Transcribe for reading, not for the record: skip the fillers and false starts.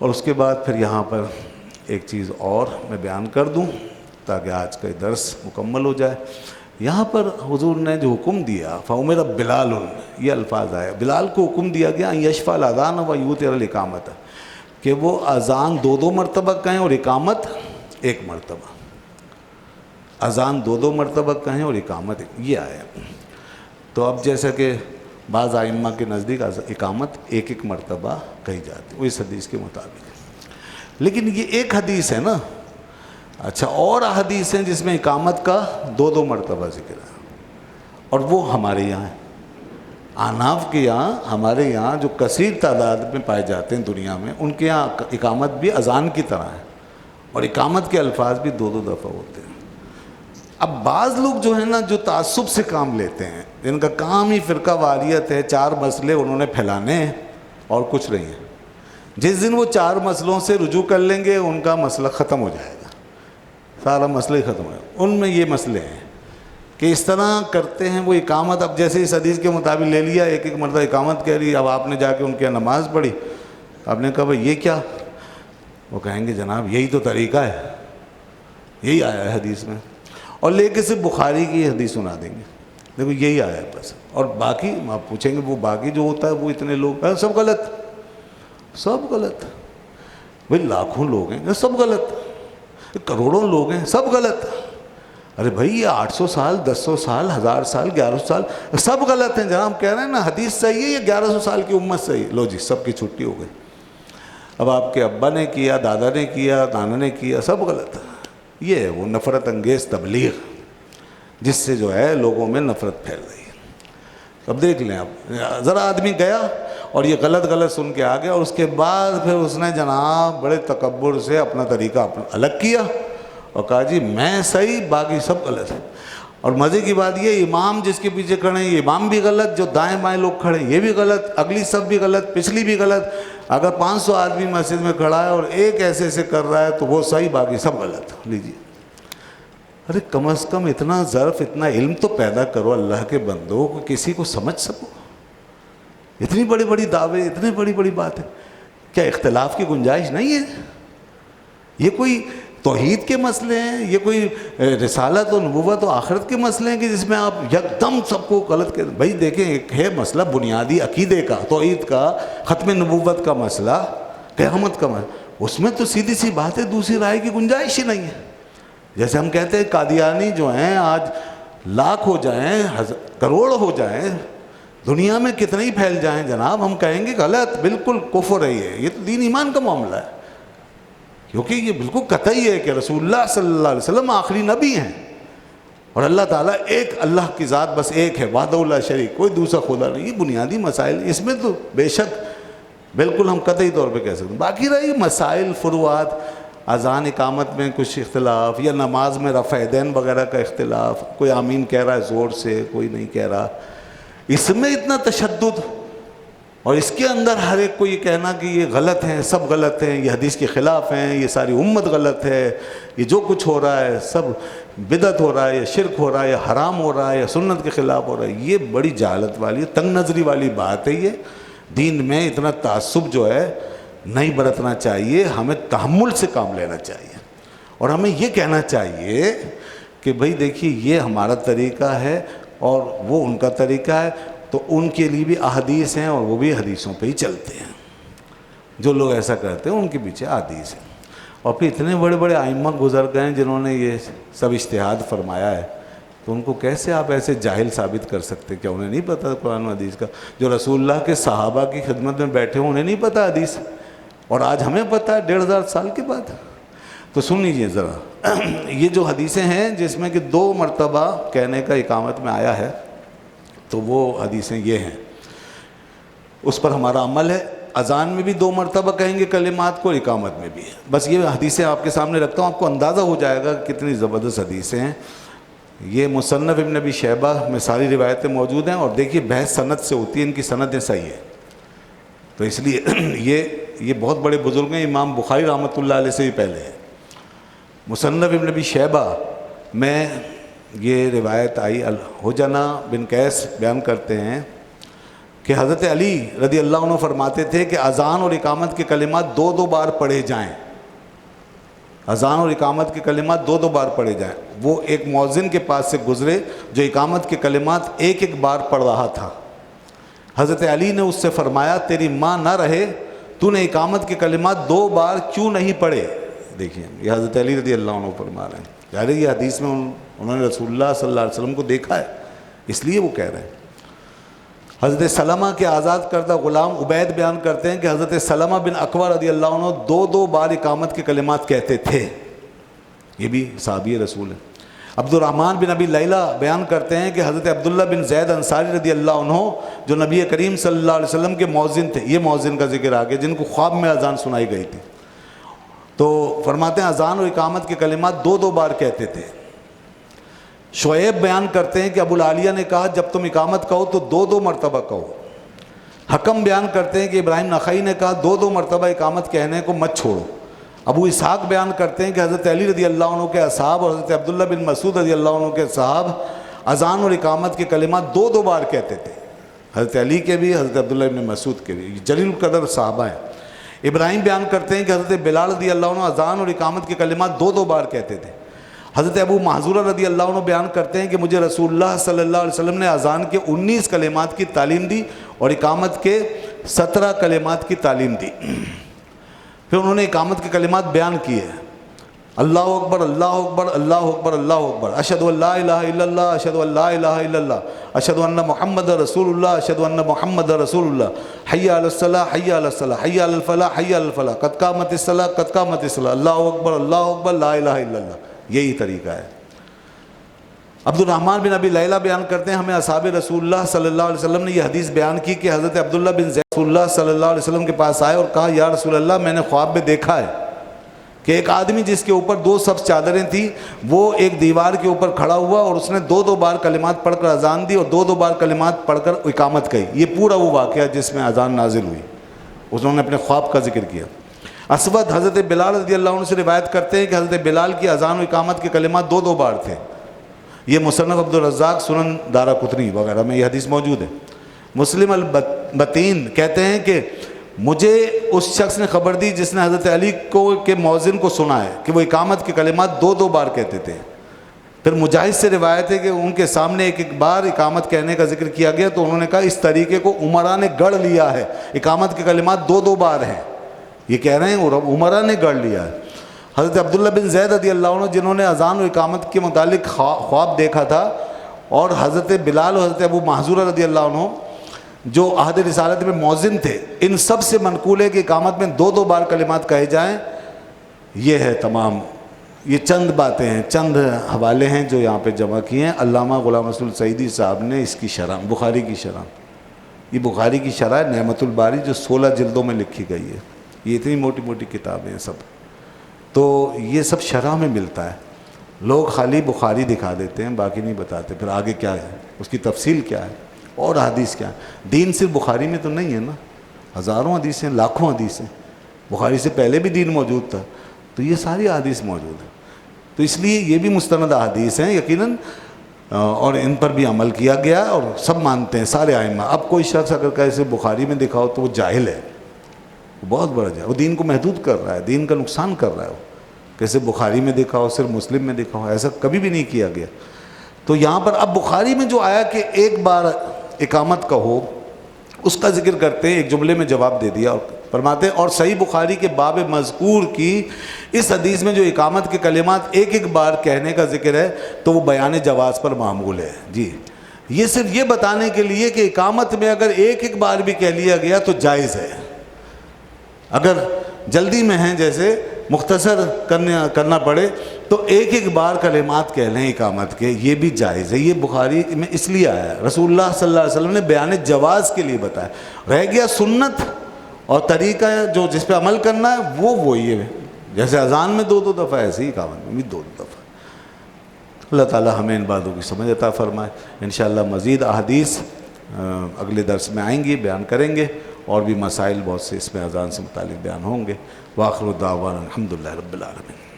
اور اس کے بعد پھر یہاں پر ایک چیز اور میں بیان کر دوں تاکہ آج کا درس مکمل ہو جائے. یہاں پر حضور نے جو حکم دیا فَأُمِرَ بِلَالٌ، یہ الفاظ آئے، بلال کو حکم دیا گیا یشفع الاذان و یوتر الاقامت، کہ وہ اذان 2 مرتبہ کہیں اور اقامت 1 مرتبہ. اذان 2 مرتبہ کہیں اور اقامت یہ آیا. تو اب جیسا کہ بعض ائمہ کے نزدیک اقامت 1 مرتبہ کہی جاتی وہ اس حدیث کے مطابق. لیکن یہ ایک حدیث ہے نا. اچھا اور حدیث ہیں جس میں اقامت کا 2 مرتبہ ذکر ہے، اور وہ ہمارے یہاں ہے. احناف کے یہاں، ہمارے یہاں جو کثیر تعداد میں پائے جاتے ہیں دنیا میں، ان کے یہاں اقامت بھی اذان کی طرح ہے، اور اقامت کے الفاظ بھی 2 دفعہ ہوتے ہیں. اب بعض لوگ جو ہیں نا، جو تعصب سے کام لیتے ہیں، جن کا کام ہی فرقہ واریت ہے، 4 مسئلے انہوں نے پھیلانے ہیں اور کچھ نہیں ہے. جس دن وہ 4 مسئلوں سے رجوع کر لیں گے ان کا مسئلہ ختم ہو جائے گا، سارا مسئلہ ہی ختم ہو جائے گا. ان میں یہ مسئلے ہیں کہ اس طرح کرتے ہیں وہ اقامت. اب جیسے اس حدیث کے مطابق لے لیا، 1 مرتبہ اقامت کہہ رہی. اب آپ نے جا کے ان کے یہاں نماز پڑھی، آپ نے کہا بھائی یہ کیا؟ وہ کہیں گے جناب یہی تو طریقہ ہے، یہی آیا ہے حدیث میں، اور لے کے صرف بخاری کی حدیث سنا دیں گے، دیکھو یہی آیا ہے بس. اور باقی آپ پوچھیں گے وہ باقی جو ہوتا ہے وہ اتنے لوگ ہیں، سب غلط، سب غلط. بھائی لاکھوں لوگ ہیں، سب غلط. کروڑوں لوگ ہیں، سب غلط. ارے بھائی یہ 800 سال، 1000 سال، 1000 سال، 1100 سال، سب غلط ہیں جناب. کہہ رہے ہیں نا حدیث صحیح ہے، یہ 1100 سال کی امت صحیح ہے. لو جی سب کی چھٹی ہو گئی. اب آپ کے ابا نے کیا، دادا نے کیا، نانا نے کیا، سب غلط. یہ ہے وہ نفرت انگیز تبلیغ جس سے جو ہے لوگوں میں نفرت پھیل رہی ہے. اب دیکھ لیں، اب ذرا آدمی گیا اور یہ غلط غلط سن کے آ گیا، اور اس کے بعد پھر اس نے جناب بڑے تکبر سے اپنا طریقہ اپنا الگ کیا اور کہا جی میں صحیح، باقی سب غلط ہے. اور مزے کی بات یہ، امام جس کے پیچھے کھڑے ہیں یہ امام بھی غلط، جو دائیں بائیں لوگ کھڑے ہیں یہ بھی غلط، اگلی سب بھی غلط، پچھلی بھی غلط. اگر 500 آدمی مسجد میں کھڑا ہے اور ایک ایسے سے کر رہا ہے تو وہ صحیح، باقی سب غلط. لیجیے، ارے کم از کم اتنا ظرف، اتنا علم تو پیدا کرو اللہ کے بندو کہ کسی کو سمجھ سکو. اتنی بڑی بڑی دعوے، اتنی بڑی بڑی باتیں، کیا اختلاف کی گنجائش نہیں ہے؟ یہ کوئی توحید کے مسئلے ہیں، یہ کوئی رسالت و نبوت و آخرت کے مسئلے ہیں کہ جس میں آپ یکدم سب کو غلط کہتے ہیں؟ بھائی دیکھیں، ایک ہے مسئلہ بنیادی عقیدے کا، توحید کا، ختم نبوت کا مسئلہ، قیامت کا مسئلہ، اس میں تو سیدھی سی بات ہے، دوسری رائے کی گنجائش ہی نہیں ہے. جیسے ہم کہتے ہیں قادیانی جو ہیں آج لاکھ ہو جائیں، کروڑ ہو جائیں، دنیا میں کتنے ہی پھیل جائیں جناب، ہم کہیں گے غلط، بالکل کفر ہے. یہ تو دین ایمان کا معاملہ ہے، کیونکہ یہ بالکل قطعی ہے کہ رسول اللہ صلی اللہ علیہ وسلم آخری نبی ہیں، اور اللہ تعالیٰ ایک، اللہ کی ذات بس ایک ہے، وحدہ لا شریک، کوئی دوسرا خدا نہیں. یہ بنیادی مسائل، اس میں تو بے شک بالکل ہم قطعی طور پہ کہہ سکتے ہیں. باقی رہی مسائل، فروعات، اذان اقامت میں کچھ اختلاف، یا نماز میں رفع یدین وغیرہ کا اختلاف، کوئی آمین کہہ رہا ہے زور سے، کوئی نہیں کہہ رہا، اس میں اتنا تشدد، اور اس کے اندر ہر ایک کو یہ کہنا کہ یہ غلط ہیں، سب غلط ہیں، یہ حدیث کے خلاف ہیں، یہ ساری امت غلط ہے، یہ جو کچھ ہو رہا ہے سب بدعت ہو رہا ہے، یا شرک ہو رہا ہے، یا حرام ہو رہا ہے، یا سنت کے خلاف ہو رہا ہے. یہ بڑی جہالت والی، تنگ نظری والی بات ہے. یہ دین میں اتنا تعصب جو ہے نہیں برتنا چاہیے. ہمیں تحمل سے کام لینا چاہیے، اور ہمیں یہ کہنا چاہیے کہ بھئی دیکھیے یہ ہمارا طریقہ ہے اور وہ ان کا طریقہ ہے، تو ان کے لیے بھی احادیث ہیں اور وہ بھی حدیثوں پہ ہی چلتے ہیں. جو لوگ ایسا کرتے ہیں ان کے پیچھے احادیث ہیں. اور پھر اتنے بڑے بڑے ائمہ گزر گئے ہیں جنہوں نے یہ سب اجتہاد فرمایا ہے، تو ان کو کیسے آپ ایسے جاہل ثابت کر سکتے؟ کیا انہیں نہیں پتہ قرآن و حدیث کا؟ جو رسول اللہ کے صحابہ کی خدمت میں بیٹھے ہوں انہیں نہیں پتہ حدیث، اور آج ہمیں پتہ ہے 1500 سال کے بعد. تو سن لیجیے ذرا، یہ جو حدیثیں ہیں جس میں کہ 2 مرتبہ کہنے کا اقامت میں آیا ہے، تو وہ حدیثیں یہ ہیں، اس پر ہمارا عمل ہے. اذان میں بھی 2 مرتبہ کہیں گے کلمات کو، اقامت میں بھی ہے. بس یہ حدیثیں آپ کے سامنے رکھتا ہوں، آپ کو اندازہ ہو جائے گا کتنی زبردست حدیثیں ہیں. یہ مصنف ابن ابی شیبہ میں ساری روایتیں موجود ہیں، اور دیکھیے بحث سند سے ہوتی ہے، ان کی سندیں صحیح ہیں. تو اس لیے یہ بہت بڑے بزرگ ہیں، امام بخاری رحمۃ اللہ علیہ سے بھی پہلے ہیں. مصنف ابن ابی شیبہ میں یہ روایت آئی، الحجنہ بن قیس بیان کرتے ہیں کہ حضرت علی رضی اللہ عنہ فرماتے تھے کہ اذان اور اقامت کے کلمات دو دو بار پڑھے جائیں، اذان اور اقامت کے کلمات دو دو بار پڑھے جائیں۔ وہ ایک مؤذن کے پاس سے گزرے جو اقامت کے کلمات ایک ایک بار پڑھ رہا تھا۔ حضرت علی نے اس سے فرمایا تیری ماں نہ رہے، تو نے اقامت کے کلمات دو بار کیوں نہیں پڑھے؟ دیکھیے یہ حضرت علی رضی اللہ عنہ فرما رہے ہیں، یعنی یہ حدیث میں انہوں نے رسول اللہ صلی اللہ علیہ وسلم کو دیکھا ہے، اس لیے وہ کہہ رہے ہیں۔ حضرت سلمہ کے آزاد کردہ غلام عبید بیان کرتے ہیں کہ حضرت سلمہ بن اکوع رضی اللہ عنہ دو دو بار اقامت کے کلمات کہتے تھے، یہ بھی صحابی رسول ہے۔ عبد الرحمن بن ابی لیلہ بیان کرتے ہیں کہ حضرت عبداللہ بن زید انصاری رضی اللہ عنہ جو نبی کریم صلی اللہ علیہ وسلم کے مؤذن تھے، یہ مؤذن کا ذکر آگے، جن کو خواب میں اذان سنائی گئی تھی، تو فرماتے ہیں اذان اور اقامت کے کلمات دو دو بار کہتے تھے۔ شعیب بیان کرتے ہیں کہ ابو العالیہ نے کہا جب تم اقامت کہو تو دو دو مرتبہ کہو۔ حکم بیان کرتے ہیں کہ ابراہیم نخعی نے کہا دو دو مرتبہ اقامت کہنے کو مت چھوڑو۔ ابو اسحاق بیان کرتے ہیں کہ حضرت علی رضی اللہ عنہ کے اصحاب اور حضرت عبداللہ بن مسعود رضی اللہ عنہ کے صحاب اذان اور اقامت کے کلمات دو دو بار کہتے تھے، حضرت علی کے بھی، حضرت عبداللہ بن مسعود کے بھی، جلیل القدر صحابہ ہیں۔ ابراہیم بیان کرتے ہیں کہ حضرت بلال رضی اللہ عنہ اذان اور اقامت کے کلمات دو دو بار کہتے تھے۔ حضرت ابو محذورہ رضی اللہ عنہ بیان کرتے ہیں کہ مجھے رسول اللہ صلی اللہ علیہ وسلم نے اذان کے 19 کلمات کی تعلیم دی اور اقامت کے 17 کلمات کی تعلیم دی۔ پھر انہوں نے اقامت کے کلمات بیان کیے، اللہ اکبر اللہ اکبر اللہ اکبر اللہ اکبر، اشہد ان لا الہ الا اللہ اشہد ان لا الہ الا اللہ اشہد ان محمد رسول اللہ اشہد ان محمد رسول اللہ، حی علی الصلاۃ حی علی الصلاۃ حی علی الفلاح حی علی الفلاح، قد قامت الصلاۃ قد قامت الصلاۃ، اللہ اکبر لا الہ الا اللہ۔ یہی طریقہ ہے۔ عبد الرحمن بن ابی لیلہ بیان کرتے ہیں ہمیں اصحاب رسول اللہ صلی اللہ علیہ وسلم نے یہ حدیث بیان کی کہ حضرت عبداللہ بن زید رسول اللہ صلی اللہ علیہ وسلم کے پاس آئے اور کہا یا رسول اللہ میں نے خواب میں دیکھا ہے کہ ایک آدمی جس کے اوپر دو سبز چادریں تھیں وہ ایک دیوار کے اوپر کھڑا ہوا اور اس نے دو دو بار کلمات پڑھ کر اذان دی اور دو دو بار کلمات پڑھ کر اقامت کہی۔ یہ پورا وہ واقعہ جس میں اذان نازل ہوئی، انہوں نے اپنے خواب کا ذکر کیا۔ اسود حضرت بلال رضی اللہ عنہ سے روایت کرتے ہیں کہ حضرت بلال کی اذان و اقامت کے کلمات دو دو بار تھے۔ یہ مصنف عبدالرزاق، سنن دارقطنی وغیرہ میں یہ حدیث موجود ہے۔ مسلم البتین کہتے ہیں کہ مجھے اس شخص نے خبر دی جس نے حضرت علی کے مؤذن کو سنا ہے کہ وہ اقامت کے کلمات دو دو بار کہتے تھے۔ پھر مجاہد سے روایت ہے کہ ان کے سامنے ایک ایک بار اقامت کہنے کا ذکر کیا گیا تو انہوں نے کہا اس طریقے کو عمرہ نے گڑھ لیا ہے، اقامت کے کلمات دو دو بار ہیں، یہ کہہ رہے ہیں عمرہ نے گڑھ لیا ہے۔ حضرت عبداللہ بن زید رضی اللہ عنہ جنہوں نے اذان و اقامت کے متعلق خواب دیکھا تھا، اور حضرت بلال اور حضرت ابو محذورہ رضی اللہ عنہ جو عہد رسالت میں مؤذن تھے، ان سب سے منقول ہے کہ اقامت میں دو دو بار کلمات کہے جائیں۔ یہ ہے تمام، یہ چند باتیں ہیں، چند حوالے ہیں جو یہاں پہ جمع کیے ہیں۔ علامہ غلام رسول سعیدی صاحب نے اس کی شرح، بخاری کی شرح، یہ بخاری کی شرح نعمت الباری جو 16 جلدوں میں لکھی گئی ہے، یہ اتنی موٹی موٹی کتابیں ہیں سب، تو یہ سب شرح میں ملتا ہے۔ لوگ خالی بخاری دکھا دیتے ہیں، باقی نہیں بتاتے پھر آگے کیا ہے، اس کی تفصیل کیا ہے اور حدیث کیا ہے۔ دین صرف بخاری میں تو نہیں ہے نا، ہزاروں حدیثیں، لاکھوں حدیثیں، بخاری سے پہلے بھی دین موجود تھا، تو یہ ساری حدیث موجود ہے، تو اس لیے یہ بھی مستند حدیث ہیں یقیناً، اور ان پر بھی عمل کیا گیا اور سب مانتے ہیں سارے ائمہ۔ اب کوئی شخص اگر کیسے بخاری میں دکھاؤ تو وہ جاہل ہے، وہ بہت بڑا جاہل، وہ دین کو محدود کر رہا ہے، دین کا نقصان کر رہا ہے۔ وہ کیسے بخاری میں دکھاؤ، صرف مسلم میں دکھاؤ، ایسا کبھی بھی نہیں کیا گیا۔ تو یہاں پر اب بخاری میں جو آیا کہ ایک بار اقامت کہو، اس کا ذکر کرتے ہیں، ایک جملے میں جواب دے دیا اور فرماتے ہیں اور صحیح بخاری کے باب مذکور کی اس حدیث میں جو اقامت کے کلمات ایک ایک بار کہنے کا ذکر ہے تو وہ بیان جواز پر معمول ہے۔ جی، یہ صرف یہ بتانے کے لیے کہ اقامت میں اگر ایک ایک بار بھی کہہ لیا گیا تو جائز ہے، اگر جلدی میں ہیں جیسے مختصر کرنا پڑے تو ایک ایک بار کلمات کہہ لیں اقامت کے، یہ بھی جائز ہے۔ یہ بخاری میں اس لیے آیا ہے، رسول اللہ صلی اللہ علیہ وسلم نے بیان جواز کے لیے بتایا۔ رہ گیا سنت اور طریقہ جو جس پہ عمل کرنا ہے وہ وہی ہے، جیسے اذان میں دو دو دفعہ ایسے ہی اقامت میں بھی دو دو دفعہ۔ اللہ تعالی ہمیں ان باتوں کی سمجھ عطا فرمائے۔ انشاءاللہ مزید احادیث اگلے درس میں آئیں گی، بیان کریں گے، اور بھی مسائل بہت سے اس میں اذان سے متعلق بیان ہوں گے۔ وآخر دعوانا الحمدللہ رب العالمین۔